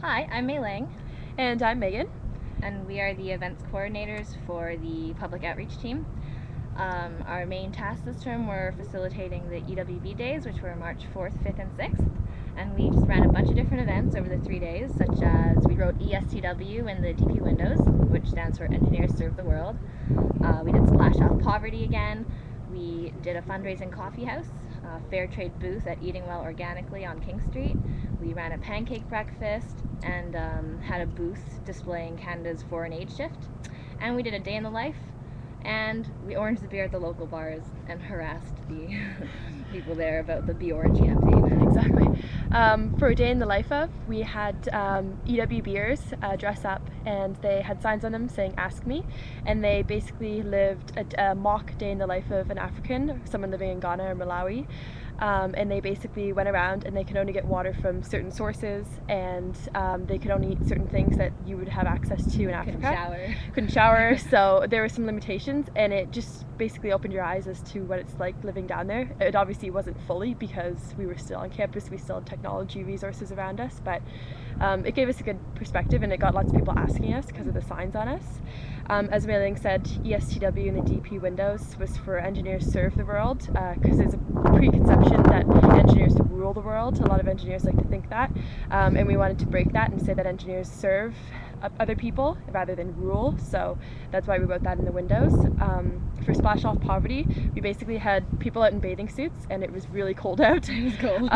Hi, I'm Mei Ling, And I'm Megan. and we are the events coordinators for the public outreach team. Our main tasks this term were facilitating the EWB days, which were March 4th, 5th, and 6th. And we just ran a bunch of different events over the 3 days, such as we wrote ESTW in the DP windows, which stands for Engineers Serve the World. We did Splash Off Poverty again. We did a fundraising coffee house, a fair trade booth at Eating Well Organically on King Street. We ran a pancake breakfast and had a booth displaying Canada's foreign aid shift. And we did a day in the life, and we oranged the beer at the local bars and harassed the people there about the Be Orange campaign. Exactly. For a day in the life of, we had EWBers dress up, and they had signs on them saying "Ask Me," and they basically lived a mock day in the life of an African, someone living in Ghana or Malawi. And they basically went around, and they could only get water from certain sources, and they could only eat certain things that you would have access to in Africa. Couldn't shower, so there were some limitations, and it just basically opened your eyes as to what it's like living down there. It obviously wasn't fully because we were still on campus, we still had technology resources around us, but it gave us a good perspective, and it got lots of people asking us because of the signs on us. As Mei Ling said, ESTW in the DP windows was for Engineers Serve the World, because there's a preconception that engineers rule the world. A lot of engineers like to think that, and we wanted to break that and say that engineers serve other people rather than rule, so that's why we wrote that in the windows. For Splash Off Poverty, we basically had people out in bathing suits, and it was really cold out. It was cold.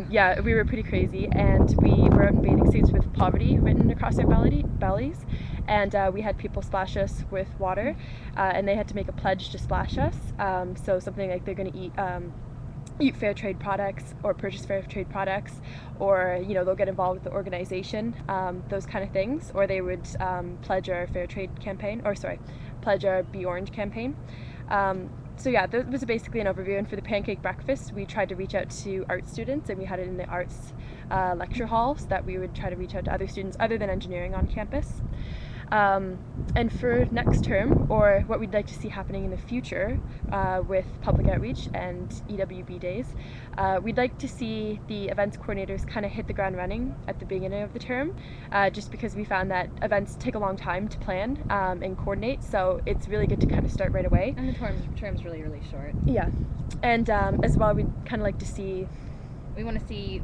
Yeah, we were pretty crazy, and we were out in bathing suits with poverty written across our bellies, and we had people splash us with water, and they had to make a pledge to splash us, so something like they're going to eat fair trade products or purchase fair trade products, or they'll get involved with the organization, those kind of things, or they would pledge our fair trade campaign, or sorry, pledge our Be Orange campaign. So yeah, that was basically an overview. And for the pancake breakfast, we tried to reach out to art students, and we had it in the arts lecture hall, so that we would try to reach out to other students other than engineering on campus. And for next term, or what we'd like to see happening in the future with public outreach and EWB days, we'd like to see the events coordinators kind of hit the ground running at the beginning of the term, just because we found that events take a long time to plan and coordinate, so it's really good to kind of start right away. And the term's really, really short. Yeah, and as well, we'd kind of like to see... We want to see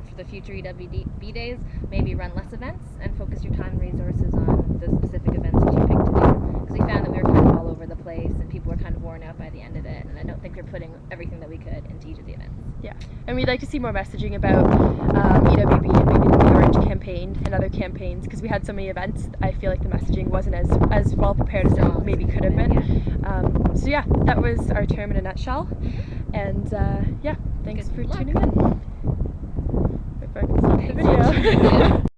for the future EWB days, maybe run less events and focus your time and resources on the specific events that you picked to do. Because we found that we were kind of all over the place, and people were kind of worn out by the end of it, and I don't think we're putting everything that we could into each of the events. Yeah, and we'd like to see more messaging about EWB and maybe the Orange campaign and other campaigns, because we had so many events. I feel like the messaging wasn't as well prepared as it maybe could have been. Yeah. So yeah, that was our term in a nutshell, and yeah, thanks for tuning in. If I can stop the video.